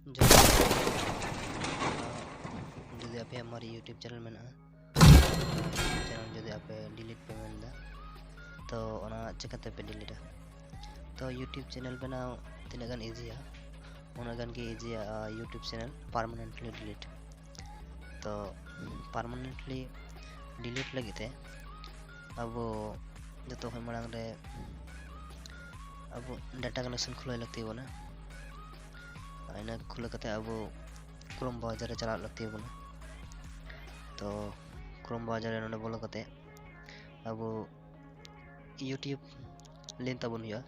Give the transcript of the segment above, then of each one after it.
जो जुदी आप हमारी यूट्यूब चैनल में चैनल जुदी आप डिलीट पे मेनदा तो ओना चिकाते पे डिलीटा तो यूट्यूब चैनल बनाओ तीना गान इजिया उना गान की इजिया यूट्यूब चैनल परमानेंटली डिलीट तो परमानेंटली डिलीट लगी थे अब जो तो मांग रे अब डाटा कनेक्शन खुला लगती बना इन खुला कते अब क्रोम ब्राउज़र रे चला लगती बना तो क्रोम ब्राउज़र रे नोडे बोलो कते अब यूट्यूब लिंक तबन हुआ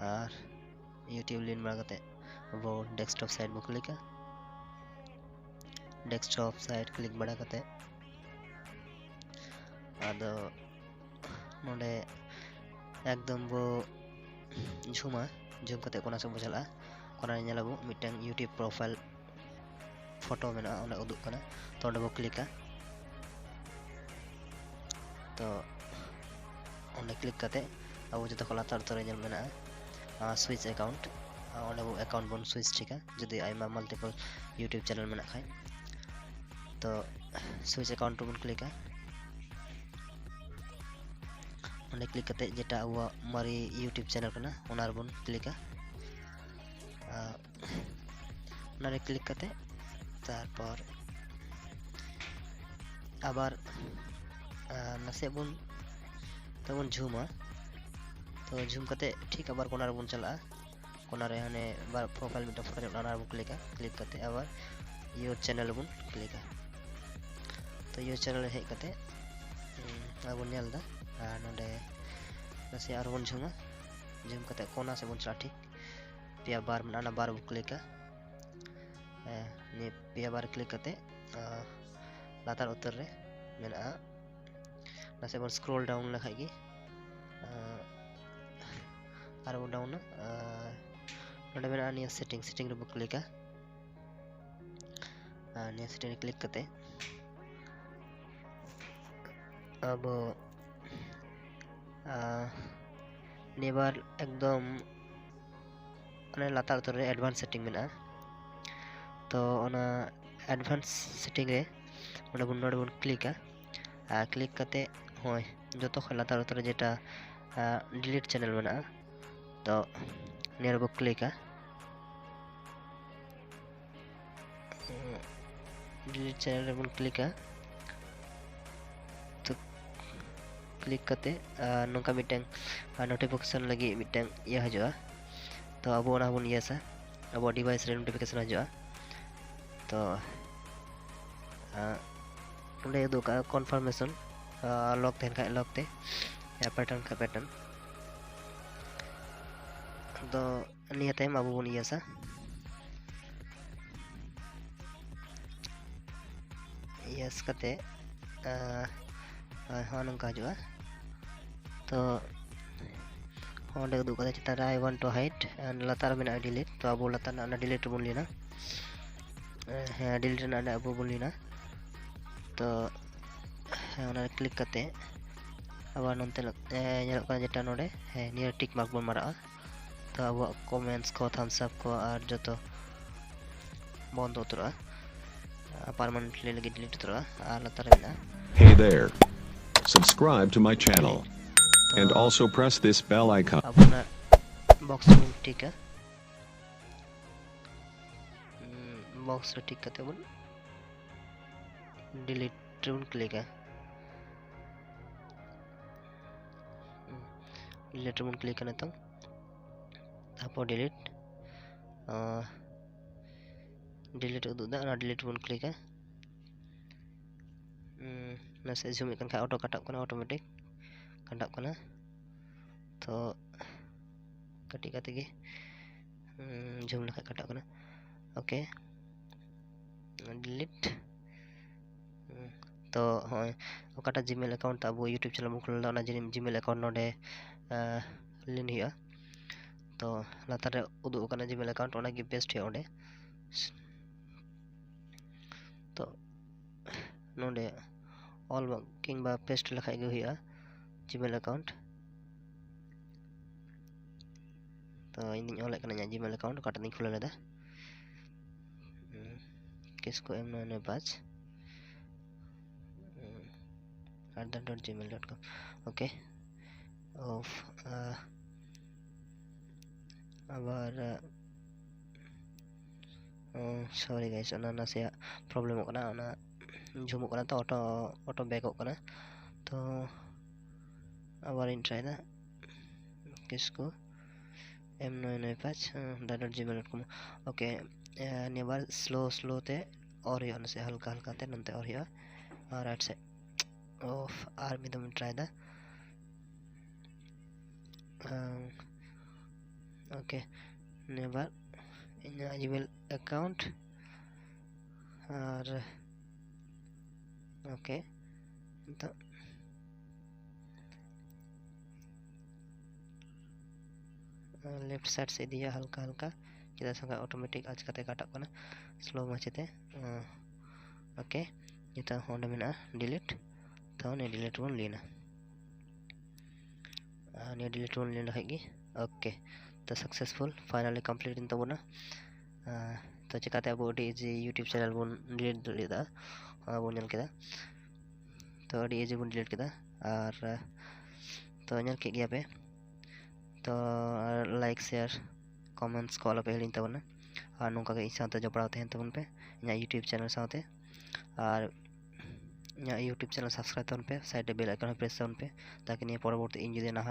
और यूट्यूब लिंक बना कते अब डेस्कटॉप साइट बो क्लिक डेस्कटॉप साइट क्लिक बड़ा कते आदो नोडे एकदम वो झूमा झूम कते कोना सब चला कोना नेलाबो मिटन यूट्यूब प्रोफाइल फोटो में ना उदुग कना तो ओंडे बो क्लिका तो ओंडे क्लिक कते अब जो तो लातार तो रेजल मेना स्विच अकाउंट ओंडे बो अकाउंट बन स्विच ठीक है जदि आइमा मल्टीपल यूट्यूब चैनल मेना खाय तो स्विच अकाउंट बन क्लिका ओंडे क्लिक कते जेटा अब मारी यूट्यूब चैनल कना ओनार बन क्लिका ओनारे क्लिक कते तारपर आबार नसे बन तबन झूमा तो झूम कते ठीक आबार कोना रे बन चला कोना रे हाने बार प्रोफाइल मिटा फोटो ओनार बन क्लिक कते आबार योर चैनल बन क्लिक तो योर चैनल हे कते अब नेल दा नोडे नसे आर बन झूमा झूम कते कोना से बन चला ठीक पिया बार में आना बार बन क्लिक ने पिया बार क्लिक कते लातार उत्तर रे मेना नसे बन स्क्रॉल डाउन लखागी आर बन डाउन नोडे मेना निया सेटिंग रे बन क्लिक निया सेटिंग क्लिक कते अब नेबार एकदम अने लातार उत्तर रे एडवांस सेटिंग मेना तो ओना एडवांस सेटिंग रे ओंडे बन क्लिका क्लिक कते होय जो तो लातार उत्तर जेटा डिलीट चैनल मेना तो नियर बो क्लिका डिलीट चैनल रे बन क्लिका तो क्लिक कते नोका मिटन नोटिफिकेशन लगी मिटन ये हजवा तो अब ओना बन यसा अब डिवाइस रे नोटिफिकेशन हजवा तो ओंडे दुका कन्फर्मेशन लॉक तेन का लॉक ते या पैटर्न का पैटर्न तो निया टाइम अब बन यसा यस कते हाँ नंका हजवा तो ओंडे दुका चिता I want to hide and later में डिलीट तो अब लातार ना डिलीट बन लेना डिलीट ना अब बन लेना तो ओना क्लिक करते अब नंते नेलक कना जेटा नोडे नियर टिक मार्क बन मारा तो अब कमेंट्स को थम्स अप को और जो तो बंद उतरा परमानेंटली लगी डिलीट उतरा और लातार में Hey there. Subscribe to my channel and also press this bell icon. अब ना बॉक्स में टिक है बॉक्स रे टिक करते बोल डिलीट बन क्लिक है डिलीट बन क्लिक करने तो तापर डिलीट डिलीट उदुदा ना डिलीट बन क्लिक है नसे झूम इकन का ऑटो कटअप करना ऑटोमेटिक कटअप करना तो कटी कते गे झूम लखा कटअप करना ओके डिलीट तो हाँ ओकाटा जीमेल अकाउंट अब यूट्यूब चैनल बन खुलला ना जीमेल अकाउंट नोडे लिन हुआ तो लातार रे उदुग कना जीमेल अकाउंट ओना गी पेस्ट हुआ ओंडे तो नोडे ऑल किंबा पेस्ट लखाय गे हुआ जीमेल अकाउंट तो इन ऑल कना जीमेल अकाउंट ओकाटा दिन खुला लेदा किसको m995 @gmail.com ওকে অফ আবার সরি গাইস অনা নাসিয়া প্রবলেমᱚᱜ ᱠᱟᱱᱟ ᱚᱱᱟ ঝুমᱚᱜ ᱠᱟᱱᱟ ᱛᱚ অটো ব্যাকᱚᱜ ᱠᱟᱱᱟ তো আবারᱤᱧ ট্রাᱭ ᱫᱟ किसको m995 ओके निया बार स्लो ते और हुआ से हल्का ते नंते और हुआ और राइट साइड ऑफ आर में दम ट्राई दा ओके निया बार इन ईमेल अकाउंट और ओके तो लेफ्ट साइड से दिया हल्का चेदा संगा ऑटोमेटिक आज कते काटक कना स्लो माचेते ओके निता होंडे मेना डिलीट तो ने डिलीट वन लेना ने डिलीट वन लेना है ओके तो सक्सेसफुल फाइनली कंप्लीट इन तबना तो चिकाते अब इजी यूट्यूब चैनल बन डिलीट दलेदा बन नेल केदा तो इजी बन डिलीट केदा और तो नेल के गया पे तो लाइक शेयर कमेंट्स को आलो पे हिड़िन तबना और नोंका के साथे जपड़ाव तहन तबन पे इना यूट्यूब चैनल साथे और इना यूट्यूब चैनल सब्सक्राइब तबन पे साइड बेल आइकन प्रेस तबन पे ताकि निया परवर्ती इन जदि ना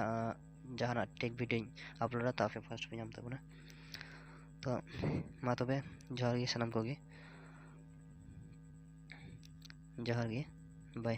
जहाना टेक वीडियो अपलोड ता पे फर्स्ट पे नाम तबना तो मा तबे जोहार गे सनम कोगे जोहार गे बाय।